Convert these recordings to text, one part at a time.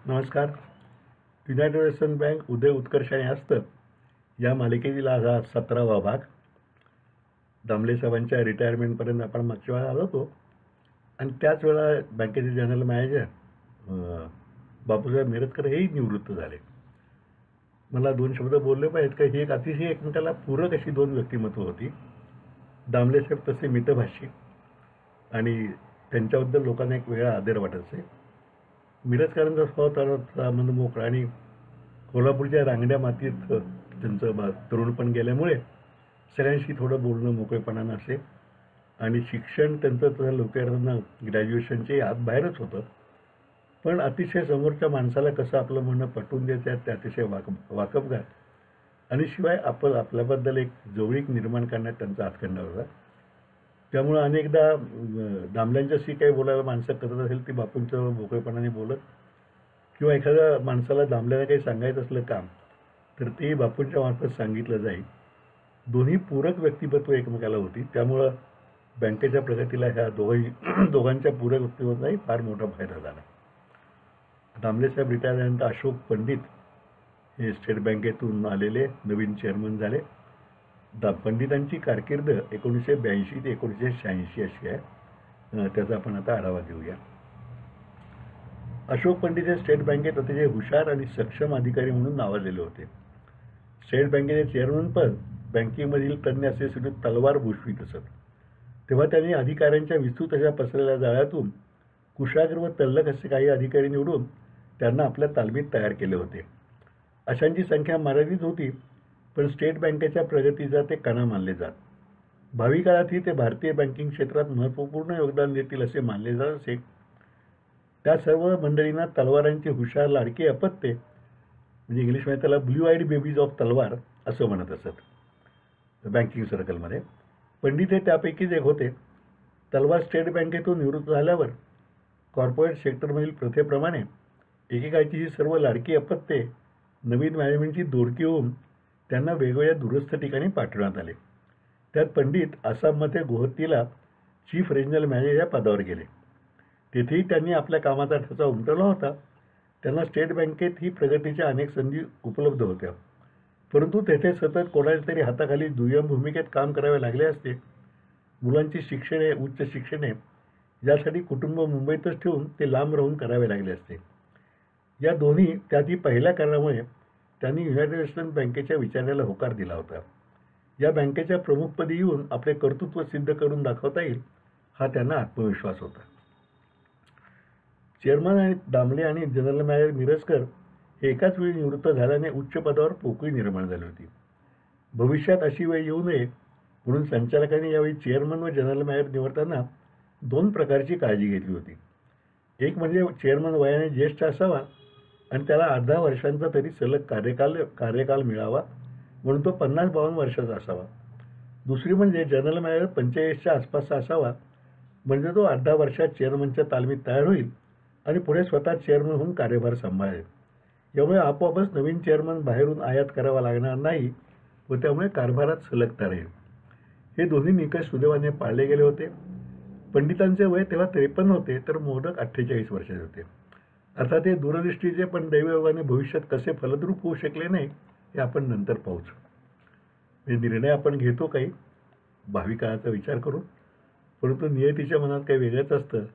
नमस्कार. United western bank उदय उत्कर्ष आणि हस्त या मालिकेतील आज हा 17वा भाग. दामले साहेबांच्या रिटायरमेंटपर्यंत आपण मागच्या वेळा आलो होतो आणि त्याच वेळा बँकेचे जनरल मॅनेजर बापूसाहेब मिरजकर हेही निवृत्त झाले. मला दोन शब्द बोलले पाहिजेत का, ही एक अतिशय एकमेकाला पूरक अशी दोन व्यक्तिमत्व होती. दामले साहेब तसे मितभाषी आणि त्यांच्याबद्दल लोकांना एक वेगळा आदर वाटायचे. मिरजकरांचा स्वतःचा मनमोकळा आणि कोल्हापूरच्या रांगड्या मातीत त्यांचं तरुणपण गेल्यामुळे सगळ्यांशी थोडं बोलणं मोकळेपणानं असे आणि शिक्षण त्यांचं तर लवकरांना ग्रॅज्युएशनचे आत बाहेरच होतं, पण अतिशय समोरच्या माणसाला कसं आपलं म्हणणं पटवून द्यायचं ते अतिशय वाकबगार आणि शिवाय आपल्याबद्दल एक जवळीक निर्माण करण्यात त्यांचा हातखंडा होता. त्यामुळं अनेकदा दामल्यांच्याशी काही बोलायला माणसं करत असेल ती बापूंचं मोकळेपणाने बोलत किंवा एखाद्या माणसाला दामल्याला काही सांगायचं असलं काम तर ते बापूंच्या मार्फत सांगितलं जाईल. दोन्ही पूरक व्यक्तिमत्व एकमेकाला होती, त्यामुळं बँकेच्या प्रगतीला ह्या दोघांच्या पूरक व्यक्तिमत्वाचाही फार मोठा फायदा झाला. दामले साहेब रिटायर झाल्यानंतर अशोक पंडित हे स्टेट बँकेतून आलेले नवीन चेअरमन झाले. पंडितांची कारकीर्द 1982 ते 1986 अशी आहे. त्याचा आपण आता आढावा घेऊया. अशोक पंडित हे स्टेट बँकेत अतिशय हुशार आणि सक्षम अधिकारी म्हणून नावाजलेले होते. स्टेट बँकेचे चेअरमनपद बँकिंगमधील तज्ज्ञ असे सुनील तलवार भूषवित असत. तेव्हा त्यांनी अधिकाऱ्यांच्या विस्तृत अशा पसरलेल्या जाळ्यातून कुशाग्र व तल्लख असे काही अधिकारी निवडून त्यांना आपल्या तालमीत तयार केले होते. अशांची संख्या मर्यादित होती, पण स्टेट बँकेच्या प्रगतीचा ते कणा मानले जात. भावी काळातही ते भारतीय बँकिंग क्षेत्रात महत्त्वपूर्ण योगदान देतील असे मानले जात असे. त्या सर्व मंडळींना तलवारांचे हुशार लाडके अपत्ये म्हणजे इंग्लिशमध्ये त्याला ब्ल्यू आईड बेबीज ऑफ तलवार असं म्हणत असत बँकिंग सर्कलमध्ये. पंडित हे त्यापैकीच एक होते. तलवार स्टेट बँकेतून निवृत्त झाल्यावर कॉर्पोरेट सेक्टरमधील प्रथेप्रमाणे एकेकाची ही सर्व लाडकी अपत्ये नवीन मॅनेजमेंटची दोडकी होऊन त्यांना वेगवेगळ्या दूरस्थ ठिकाणी पाठवण्यात आले. त्यात पंडित आसाममध्ये गुवाहाटीला चीफ रिजनल मॅनेजर या पदावर गेले. तेथेही त्यांनी आपल्या कामाचा ठसा उमटवला होता. त्यांना स्टेट बँकेत ही प्रगतीच्या अनेक संधी उपलब्ध होत्या, परंतु तेथे सतत कोणाच्या तरी हाताखाली दुय्यम भूमिकेत काम करावे लागले असते. मुलांची शिक्षणे, उच्च शिक्षणे यासाठी कुटुंब मुंबईतच ठेवून ते लांब राहून करावे लागले असते. या दोन्ही त्यातही पहिल्या कारणामुळे त्यांनी युनायटेड वेस्टर्न बँकेच्या विचाराला होकार दिला होता. या बँकेच्या प्रमुखपदी येऊन आपले कर्तृत्व सिद्ध करून दाखवता येईल हा त्यांना आत्मविश्वास होता. चेअरमन आणि दामले आणि जनरल मॅनेजर मिरजकर हे एकाच वेळी निवृत्त झाल्याने उच्च पदावर पोकळी निर्माण झाली होती. भविष्यात अशी वेळ येऊ नये म्हणून संचालकांनी यावेळी चेअरमन व जनरल मॅनेजर निवडताना दोन प्रकारची काळजी घेतली होती. एक म्हणजे चेअरमन वयाने ज्येष्ठ असावा आणि त्याला 10 वर्षांचा तरी सलग कार्यकाल मिळावा म्हणून तो 50-52 वर्षाचा असावा. दुसरी म्हणजे जनरल मॅनेजर 45च्या आसपासचा असावा म्हणजे तो 10 वर्षात चेअरमनच्या तालमीत तयार होईल आणि पुढे स्वतः चेअरमन होऊन कार्यभार सांभाळेल. यामुळे आपोआपच नवीन चेअरमन बाहेरून आयात करावा लागणार नाही व त्यामुळे कारभारात सलगता राहील. हे दोन्ही निकष सुदैवाने पाळले गेले होते. पंडितांचे वय तेव्हा 53 होते तर मोडक 48 वर्षाचे होते. अर्थात हे दूरदृष्टीचे, पण दैवयोगाने भविष्यात कसे फलद्रूप होऊ शकले नाही हे आपण नंतर पाहूच. हे निर्णय आपण घेतो काही भावी काळाचा विचार करून, परंतु नियतीच्या मनात काही वेगळंच असतं.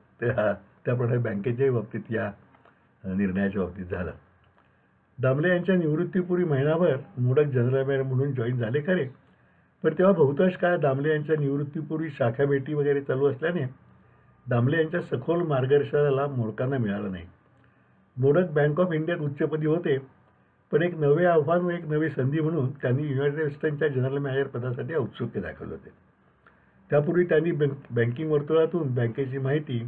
त्याप्रमाणे बँकेच्याही बाबतीत या निर्णयाच्या बाबतीत झालं. दामले यांच्या निवृत्तीपूर्वी महिनाभर मोडक जनरल मॅनेजर म्हणून जॉईन झाले खरे, पण तेव्हा बहुतांश काळ दामले यांच्या निवृत्तीपूर्वी शाखा भेटी वगैरे चालू असल्याने दामले यांच्या सखोल मार्गदर्शनाला मोडकांना मिळालं नाही. मोडक बँक ऑफ इंडियात उच्चपदी होते, पण एक नवे आव्हान व एक नवी संधी म्हणून त्यांनी युनायटेड वेस्टर्नच्या जनरल मॅनेजर पदासाठी औत्सुक्य दाखवले होते. त्यापूर्वी त्यांनी बँकिंग वर्तुळातून बँकेची माहिती,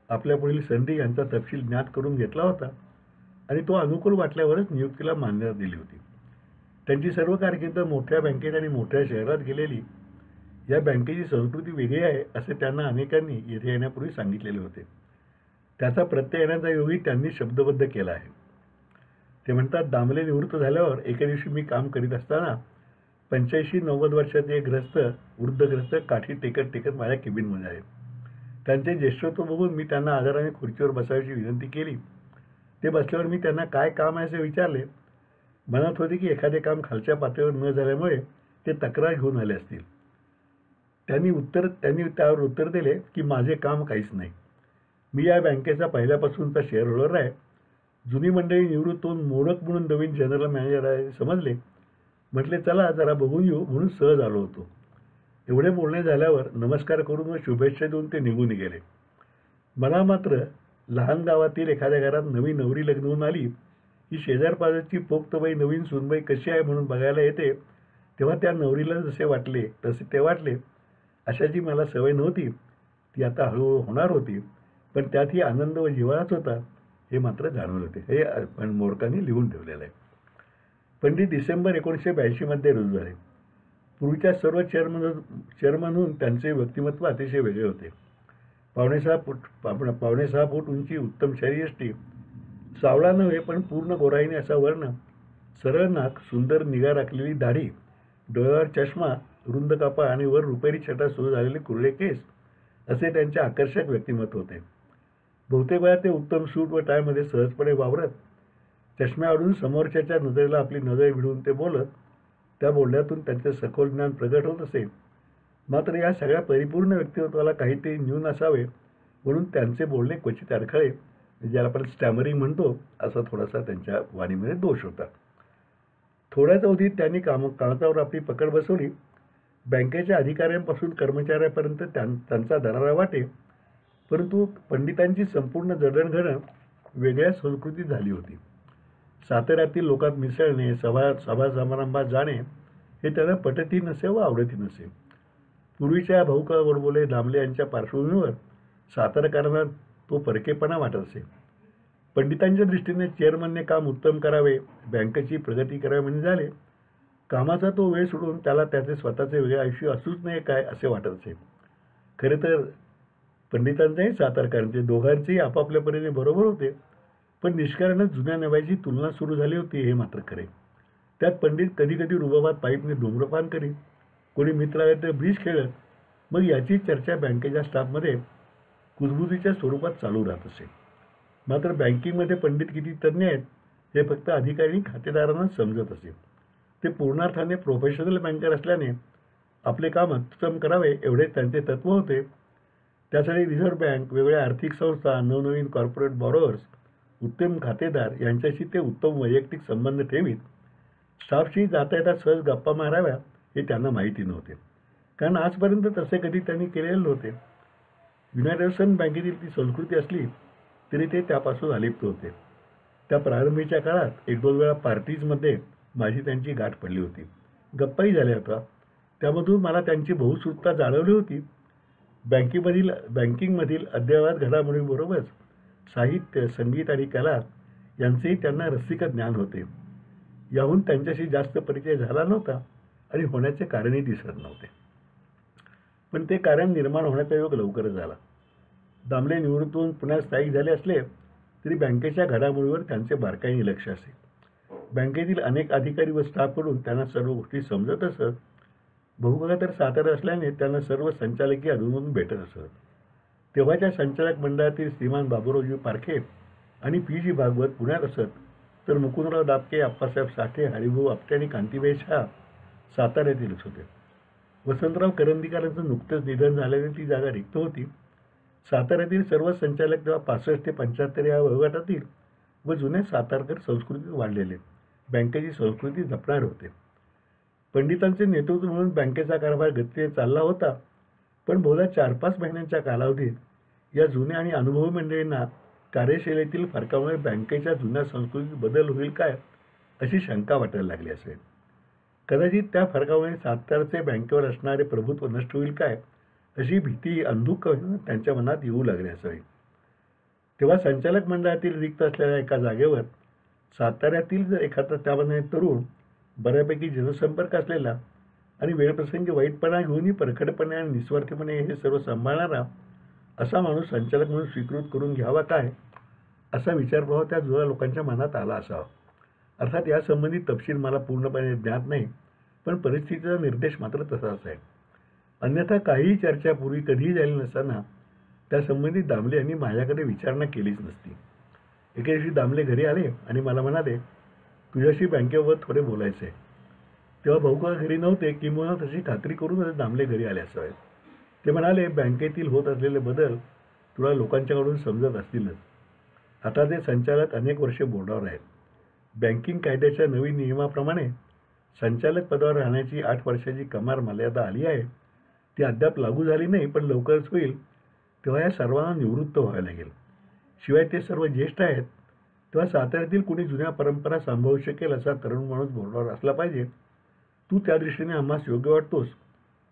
आपल्या पुढील संधी यांचा तपशील ज्ञात करून घेतला होता आणि तो अनुकूल वाटल्यावरच नियुक्तीला मान्यता दिली होती. त्यांची सर्व कारकीर्द मोठ्या बँकेत आणि मोठ्या शहरात गेलेली. या बँकेची संस्कृती वेगळी आहे असे त्यांना अनेकांनी येथे येण्यापूर्वी सांगितलेले होते. त्याचा प्रत्यय येण्याचा योगही त्यांनी शब्दबद्ध केला आहे. ते म्हणतात, दामले निवृत्त झाल्यावर एके दिवशी मी काम करीत असताना 85-90 वर्षाचे एक वृद्धग्रस्त काठी टेकत माझ्या केबिनमध्ये आले. त्यांचे ज्येष्ठत्व बघून मी त्यांना आदराने खुर्चीवर बसायची विनंती केली. ते बसल्यावर मी त्यांना काय काम आहे असे विचारले. म्हणत होते की एखादे काम खालच्या पातळीवर न झाल्यामुळे ते तक्रार घेऊन आले असतील. त्यांनी त्यावर उत्तर दिले की माझे काम काहीच नाही. मी या बँकेचा पहिल्यापासूनचा शेअर होल्डर आहे. जुनी मंडळी निवृत्त होऊन मोडक म्हणून नवीन जनरल मॅनेजर आहे समजले. म्हटले चला जरा बघून येऊ म्हणून सहज आलो होतो. एवढे बोलणे झाल्यावर नमस्कार करून व शुभेच्छा देऊन ते निघून गेले. मला मात्र लहान गावातील एखाद्या घरात नवी नवरी लग्न होऊन आली की शेजारपाजारची पोक्तबाई नवीन सूनबाई कशी आहे म्हणून बघायला येते, तेव्हा त्या नवरीला जसे वाटले तसे ते वाटले. अशाची मला सवय नव्हती, ती आता हळूहळू होणार होती, पण त्यातही आनंद व जिव्हाळाच होता हे मात्र जाणवले होते. हे पण मोडकांनी लिहून ठेवलेलं आहे. पंडित डिसेंबर 1982 रुजू झाले. पूर्वीच्या सर्व चेअरमनहून त्यांचे व्यक्तिमत्व अतिशय वेगळे होते. 5.5 फूट उंची, उत्तम शरीरयष्टी, सावळा नव्हे पण पूर्ण गोराईने असा वर्ण, सरळ नाक, सुंदर निगा राखलेली दाढी, डोळ्यावर चष्मा, रुंद कापा आणि वर रुपेरी छटा सुरू झालेले कुरळे केस असे त्यांचे आकर्षक व्यक्तिमत्व होते. बहुतेक वेळा ते उत्तम सूट व टायमध्ये सहजपणे वावरत, चष्म्यावरून समोरच्याच्या नजरेला आपली नजर भिडून ते बोलत. त्या बोलण्यातून त्यांचे सखोल ज्ञान प्रगट होत असे. मात्र या सगळ्या परिपूर्ण व्यक्तिमत्वाला काहीतरी न्यून असावे म्हणून त्यांचे बोलणे क्वचित अडखळे, ज्याला आपण स्टॅमरिंग म्हणतो, असा थोडासा त्यांच्या वाणीमध्ये दोष होता. थोड्याच अवधीत त्यांनी कागदावर आपली पकड बसवली. बँकेच्या अधिकाऱ्यांपासून कर्मचाऱ्यापर्यंत त्यांचा दरारा वाटे, परंतु पंडितांची संपूर्ण जडणघडण वेगळ्या संस्कृतीत झाली होती. साताऱ्यातील लोकात मिसळणे, सभा समारंभात जाणे हे त्यांना पटतही नसे व आवडतही नसे. पूर्वीच्या भाऊका गोडबोले दामले यांच्या पार्श्वभूमीवर सातारकरांना तो परकेपणा वाटत असे. पंडितांच्या दृष्टीने चेअरमनने काम उत्तम करावे, बँकेची प्रगती करावी म्हणजे झाले. कामाचा तो वेळ सोडून त्याला त्याचे स्वतःचे वेगळे आयुष्य असूच नाही काय असे वाटत असे. खरे तर पंडितांचाही सातारकरांचे दोघांचेही आपापल्या परीने बरोबर होते, पण निष्कारणच जुन्या नव्याची तुलना सुरू झाली होती हे मात्र खरे. त्यात पंडित कधी कधी रुबाबात पाईपने धूम्रपान करीत, कोणी मित्र आले तर ब्रिज खेळत. मग याची चर्चा बँकेच्या स्टाफमध्ये कुजबुजीच्या स्वरूपात चालू राहत असे. मात्र बँकिंगमध्ये पंडित किती तज्ज्ञ आहेत हे फक्त अधिकारी खातेदारांना समजत असे. ते पूर्णार्थाने प्रोफेशनल बँकर असल्याने आपले काम उत्तम करावे एवढेच त्यांचे तत्त्व होते. त्यासाठी रिझर्व्ह बँक, वेगवेगळ्या आर्थिक संस्था, नवनवीन कॉर्पोरेट बॉरोअर्स, उत्तम खातेदार यांच्याशी ते उत्तम वैयक्तिक संबंध ठेवीत. स्टाफशी जाता येता सहज गप्पा माराव्या हे त्यांना माहिती नव्हते, कारण आजपर्यंत तसे कधी त्यांनी केलेले नव्हते. युनायटेड सन बँकेतील ती संस्कृती असली तरी ते त्यापासून अलिप्त होते. त्या प्रारंभीच्या काळात 1-2 वेळा पार्टीजमध्ये माझी त्यांची गाठ पडली होती. गप्पाही झाल्या होत्या. त्यामधून मला त्यांची बहुसूत्रता जाणवली होती. बँकिंगमधील अद्ययावत घडामोडींबरोबरच साहित्य, संगीत आणि कला यांचेही त्यांना रसिक ज्ञान होते. याहून त्यांच्याशी जास्त परिचय झाला नव्हता आणि होण्याचे कारणही दिसत नव्हते. पण ते कारण निर्माण होण्याचा योग लवकरच झाला. दामले निवृत्त होऊन पुण्यात स्थायिक झाले असले तरी बँकेच्या घडामोडीवर त्यांचे बारकाईने लक्ष असे. बँकेतील अनेक अधिकारी व स्टाफकडून त्यांना सर्व गोष्टी समजत असत. बहुकाळ तर सातारा असल्याने त्यांना सर्व संचालकीय अधूनमधून भेटत असत. तेव्हाच्या संचालक मंडळातील श्रीमान बाबुरावजी पारखे आणि पी.जी. भागवत पुण्यात असत, तर मुकुंदराव दापके, अप्पासाहेब साठे, हरिभाऊ आपटे आणि कांतीबाई शहा साताऱ्यातीलच होते. वसंतराव करंदीकरांचं नुकतंच निधन झाल्याने ती जागा रिक्त होती. साताऱ्यातील सर्व संचालक तेव्हा 65 ते 75 या वयोगटातील व जुन्या सातारकर संस्कृतीत वाढलेले, बँकेची संस्कृती जपणारे होते. पंडितांचे नेतृत्व म्हणून बँकेचा कारभार गतीने चालला होता, पण बहुधा 4-5 महिन्यांच्या कालावधीत या जुन्या आणि अनुभवी मंडळींना कार्यशैलीतील फरकामुळे बँकेच्या जुन्या संस्कृतीत बदल होईल काय अशी शंका वाटायला लागली असेल. कदाचित त्या फरकामुळे सातारचे बँकेवर असणारे प्रभुत्व नष्ट होईल काय अशी भीती अंधुक त्यांच्या मनात येऊ लागली असावी. तेव्हा संचालक मंडळातील रिक्त असलेल्या एका जागेवर साताऱ्यातील जर एखादा त्यामध्ये तरुण, बऱ्यापैकी जनसंपर्क असलेला आणि वेळप्रसंगी वाईटपणा घेऊनही परखडपणे आणि निस्वार्थीपणे हे सर्व सांभाळणारा असा माणूस संचालक म्हणून स्वीकृत करून घ्यावा काय असा विचारप्रवाह त्या जुन्या लोकांच्या मनात आला असावा. अर्थात यासंबंधी तपशील मला पूर्णपणे ज्ञात नाही, पण परिस्थितीचा निर्देश मात्र तसाच आहे. अन्यथा काहीही चर्चा पूर्वी कधीही झाली नसताना त्यासंबंधी दामले यांनी माझ्याकडे विचारणा केलीच नसती. एके दिवशी दामले घरी आले आणि मला म्हणाले, तुझ्याशी बँकेबाबत थोडे बोलायचे आहे. तेव्हा भाऊ का घरी नव्हते, किंवा तशी खात्री करून दामले घरी आले असावेत. ते म्हणाले, बँकेतील होत असलेले बदल तुला लोकांच्याकडून समजत असतीलच. आता ते संचालक अनेक वर्षे बोर्डावर आहेत. बँकिंग कायद्याच्या नवीन नियमाप्रमाणे संचालक पदावर राहण्याची 8 वर्षाची कमाल मर्यादा आली आहे. ती अद्याप लागू झाली नाही, पण लवकरच होईल. तेव्हा या सर्वांना निवृत्त व्हावे लागेल. शिवाय ते सर्व ज्येष्ठ आहेत. तेव्हा साताऱ्यातील कुणी जुन्या परंपरा सांभाळू शकेल असा तरुण माणूस बोर्डावर असला पाहिजे. तू त्या दृष्टीने आम्हास योग्य वाटतोस.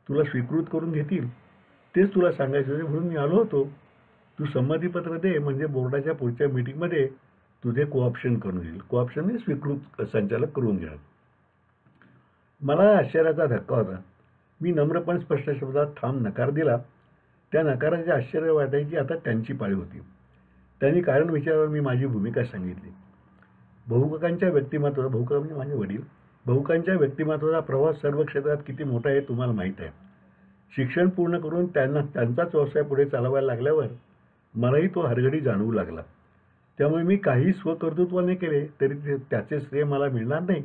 तुला स्वीकृत करून घेतील. तेच तुला सांगायचं होते म्हणून मी आलो होतो. तू संमतीपत्र दे, म्हणजे बोर्डाच्या पुढच्या मीटिंगमध्ये तुझे कोऑप्शन करून घेईल. कोऑप्शनने स्वीकृत संचालक करून घेणार. मला आश्चर्याचा धक्का होता. मी नम्र पण स्पष्ट शब्दात ठाम नकार दिला. त्या नकाराचे आश्चर्य वाटायची आता त्यांची पाळी होती. त्यांनी कारण विचारल्यावर मी माझी भूमिका सांगितली. भाऊकाकांच्या व्यक्तिमत्वाचा, भाऊकाका म्हणजे माझे वडील, भाऊकांच्या व्यक्तिमत्वाचा प्रभाव सर्व क्षेत्रात किती मोठा आहे तुम्हाला माहीत आहे. शिक्षण पूर्ण करून त्यांचाच व्यवसाय पुढे चालवायला लागल्यावर मलाही तो हरघडी जाणवू लागला. त्यामुळे मी काही स्वकर्तृत्वाने केले तरी त्याचे श्रेय मला मिळणार नाही.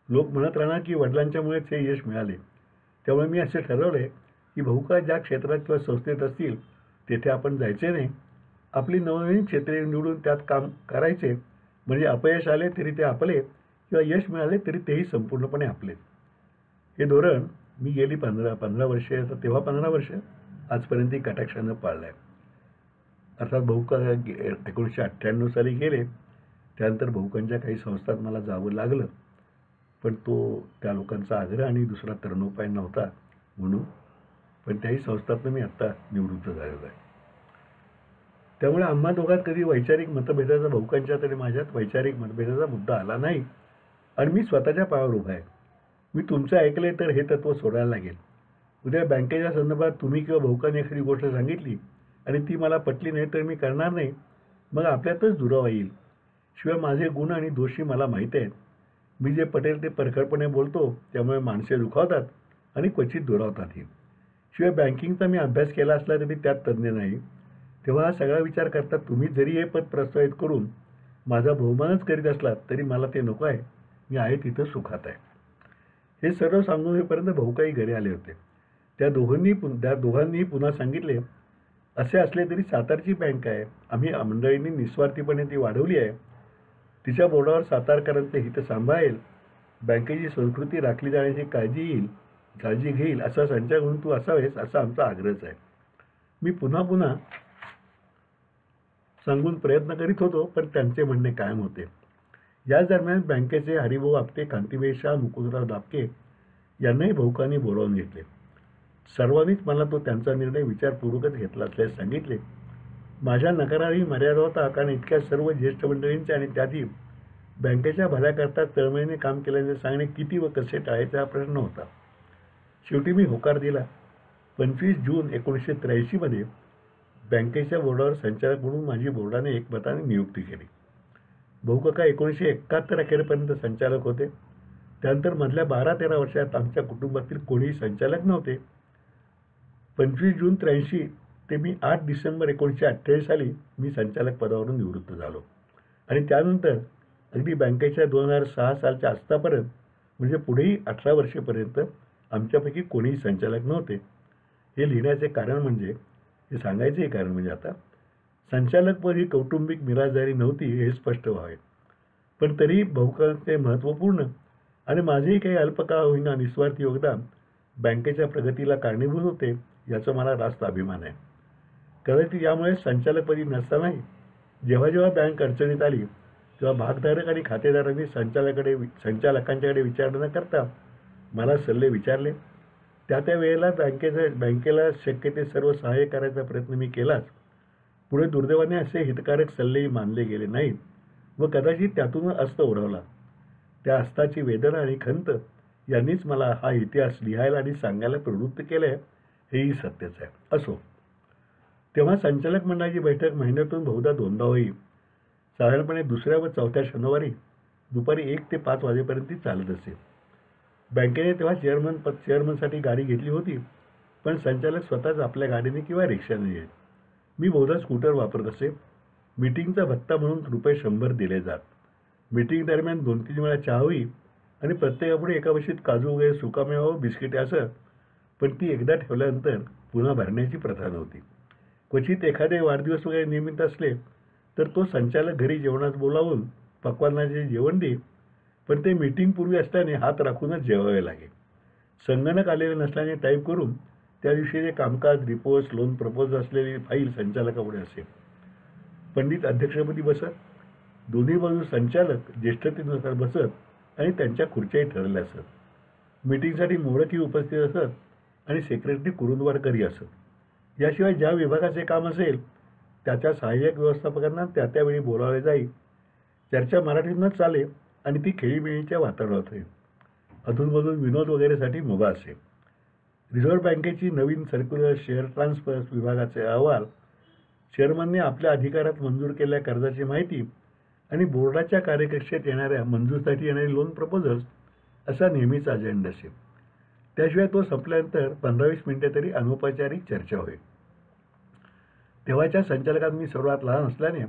लोक म्हणत राहणार की वडिलांच्यामुळेच हे यश मिळाले. त्यामुळे मी असे ठरवले की भाऊका ज्या क्षेत्रात किंवा संस्थेत असतील तेथे आपण जायचे नाही. आपली नवनवीन क्षेत्रे निवडून त्यात काम करायचे. म्हणजे अपयश आले तरी ते आपले, किंवा यश मिळाले तरी तेही संपूर्णपणे आपले. हे धोरण मी गेली 15 वर्षे, तेव्हा 15 वर्ष, आजपर्यंत कटाक्षानं पाळलं आहे. अर्थात भाऊका 1998 साली गेले. त्यानंतर भाऊकांच्या काही संस्थात मला जावं लागलं, पण त्या लोकांचा आग्रह आणि दुसरा तरुणोपाय नव्हता म्हणून. पण त्याही संस्थातनं मी आत्ता निवृत्त झालेलो आहे. त्यामुळे आम्हा दोघात कधी वैचारिक मतभेदाचा, भाऊकांच्यात आणि माझ्यात वैचारिक मतभेदाचा मुद्दा आला नाही. आणि मी स्वतःच्या पायावर उभा आहे. मी तुमचं ऐकले तर हे तत्त्व सोडायला लागेल. उद्या बँकेच्या संदर्भात तुम्ही किंवा भाऊकाने एखादी गोष्ट सांगितली आणि ती मला पटली नाही तर मी करणार नाही. मग आपल्यातच दुरावा येईल. शिवाय माझे गुण आणि दोषी मला माहीत आहेत. मी जे पटेल ते परखडपणे बोलतो, त्यामुळे माणसे दुखावतात आणि क्वचित दुरावतातही. शिवाय बँकिंगचा मी अभ्यास केला असला तरी त्यात तज्ज्ञ नाही. तेव्हा हा सगळा विचार करता तुम्ही जरी हे पद प्रस्तावित करून माझा बहुमानच करीत असलात तरी मला ते नको आहे. मी आहे तिथं सुखात आहे. हे सर्व सांगून होईपर्यंत भाऊकाही घरी आले होते. त्या दोघांनीही पुन्हा सांगितले, असे असले तरी सातारची बँक आहे. आम्ही मंडळींनी निस्वार्थीपणे ती वाढवली आहे. तिच्या बोर्डावर सातारकरांचे हित सांभाळेल, बँकेची संस्कृती राखली जाण्याची काळजी घेईल असा संचार म्हणून तू असावेस असा आमचा आग्रहच आहे. मी पुन्हा सांगून प्रयत्न करीत होतो, पण त्यांचे म्हणणे कायम होते. याच दरम्यान बँकेचे हरिभाऊ आपटे, कांतीबाई शाह, मुकुंदराव दापके यांनाही भाऊकांनी बोलावून घेतले. सर्वांनीच मला त्यांचा निर्णय विचारपूर्वकच घेतला असल्याचे सांगितले. माझ्या नकारालाही मर्यादा होता, कारण इतक्या सर्व ज्येष्ठ मंडळींचे आणि त्यातही बँकेच्या भल्याकरता तळमळीने काम केल्याचे सांगणे किती व कसे टाळायचा हा प्रश्न होता. शेवटी मी होकार दिला. 25 जून 1983 बँकेच्या बोर्डावर संचालक म्हणून माझी बोर्डाने एकमताने नियुक्ती केली. भाऊकाका 1971 अखेरपर्यंत संचालक होते. त्यानंतर मधल्या 12-13 वर्षात आमच्या कुटुंबातील कोणीही संचालक नव्हते. 25 जून 1983 ते 8 डिसेंबर 1948 साली मी संचालक पदावरून निवृत्त झालो. आणि त्यानंतर अगदी बँकेच्या 2006 सालच्या आस्थापर्यंत, म्हणजे पुढेही 18 वर्षेपर्यंत आमच्यापैकी कोणीही संचालक नव्हते. हे लिहिण्याचे कारण म्हणजे, हे सांगायचे कारण म्हणजे, आता संचालकपद ही कौटुंबिक मिराजदारी नव्हती हे स्पष्ट व्हावे. पण तरी भाऊकांचे महत्त्वपूर्ण आणि माझेही काही अल्पकाळ होईना निस्वार्थी योगदान बँकेच्या प्रगतीला कारणीभूत होते याचा मला रास्त अभिमान आहे. कदाचित यामुळे संचालकपदी नसतानाही जेव्हा बँक अडचणीत आली तेव्हा भागधारक आणि खातेदारांनी संचालकांच्याकडे विचार न करता मला सल्ले विचारले. त्या वेळेला बँकेला शक्य ते सर्व सहाय्य करायचा प्रयत्न मी केलाच. पुढे दुर्दैवाने असे हितकारक सल्लेही मानले गेले नाहीत व कदाचित त्यातून अस्त उडवला. त्या अस्ताची वेदना आणि खंत यांनीच मला हा इतिहास लिहायला आणि सांगायला प्रवृत्त केले, हेही सत्यच आहे. असो, तेव्हा संचालक मंडळाची बैठक महिन्यातून बहुधा 2दा होई. साधारणपणे दुसऱ्या व चौथ्या शनिवारी दुपारी 1 ते 5 वाजेपर्यंत ती चालत असे. बँकेने तेव्हा चेअरमनसाठी गाडी घेतली होती, पण संचालक स्वतःच आपल्या गाडीने किंवा रिक्षाने येत. मी बहुधा स्कूटर वापरत असे. मीटिंगचा भत्ता म्हणून ₹100 दिले जात. मीटिंग दरम्यान 2-3 वेळा चहा होई आणि प्रत्येकापुढे एका बशीत काजू वगैरे सुकामेवा व बिस्किटे असत. पण ती एकदा ठेवल्यानंतर पुन्हा भरण्याची प्रथा नव्हती. क्वचित एखादे वाढदिवस वगैरे निमित्त असले तर तो संचालक घरी जेवणास बोलावून पक्वान्नाचे जेवण दे, पण ते मीटिंगपूर्वी असल्याने हात राखूनच जेवावे लागे. संगणक आलेले नसल्याने टाईप करून त्या दिवशीचे कामकाज, रिपोर्ट्स, लोन प्रपोज असलेली फाईल संचालकापुढे असे. पंडित अध्यक्षपदी बसत. दोन्ही बाजू संचालक ज्येष्ठतेनुसार बसत आणि त्यांच्या खुर्च्याही ठरलेल्या असत. मीटिंगसाठी मोडकही उपस्थित असत आणि सेक्रेटरी कुरुंदवाडकरही असत. याशिवाय ज्या विभागाचे काम असेल त्याच्या सहाय्यक व्यवस्थापकांना त्या त्यावेळी बोलावले जाई. चर्चा मराठीतूनच चाले आणि ती खेळीमेळीच्या वातावरणात होईल. अधूनमधून विनोद वगैरेसाठी मुभा असे. रिझर्व्ह बँकेची नवीन सर्क्युलर, शेअर ट्रान्सफर्स विभागाचे अहवाल, चेअरमनने आपल्या अधिकारात मंजूर केलेल्या कर्जाची माहिती आणि बोर्डाच्या कार्यकक्षेत येणाऱ्या मंजूरसाठी येणारी लोन प्रपोजल्स असा नेहमीचा अजेंडा असे. त्याशिवाय तो संपल्यानंतर 15-20 मिनिटे तरी अनौपचारिक चर्चा होईल. तेव्हाच्या संचालकात मी सर्वात लहान असल्याने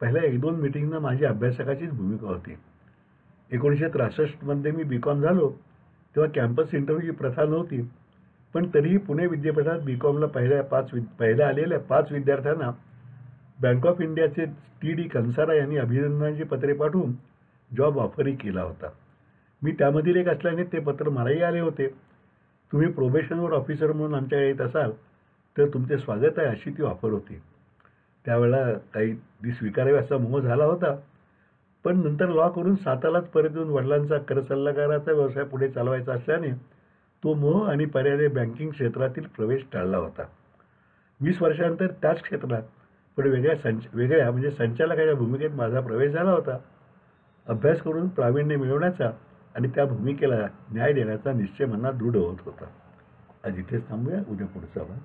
पहिल्या 1-2 मीटिंगनं माझी अभ्यासकाचीच भूमिका होती. 1963 मी B.Com झालो तेव्हा कॅम्पस इंटरव्ह्यूची प्रथा नव्हती, पण तरीही पुणे विद्यापीठात B.Comला पहिल्या आलेल्या 5 विद्यार्थ्यांना बँक ऑफ इंडियाचे T.D. कंसारा यांनी अभिनंदनाची पत्रे पाठवून जॉब ऑफरही केला होता. मी त्यामधील एक असल्याने ते पत्र मलाही आले होते. तुम्ही प्रोबेशनवर ऑफिसर म्हणून आमच्याकडे येत असाल तर तुमचे स्वागत आहे, अशी ती ऑफर होती. त्यावेळेला काही ती स्वीकारावी असा मोह झाला होता, पण नंतर लॉ करून सातालाच परत येऊन वडिलांचा कर सल्लागाराचा व्यवसाय पुढे चालवायचा असल्याने तो मोह आणि पर्यायाने बँकिंग क्षेत्रातील प्रवेश टाळला होता. 20 वर्षानंतर त्याच क्षेत्रात पण वेगळ्या म्हणजे संचालकाच्या भूमिकेत माझा प्रवेश झाला होता. अभ्यास करून प्रावीण्य मिळवण्याचा आणि त्या भूमिकेला न्याय देण्याचा निश्चय मनात दृढ होत होता. आज इथेच थांबूया. उद्या पुढचा भाग.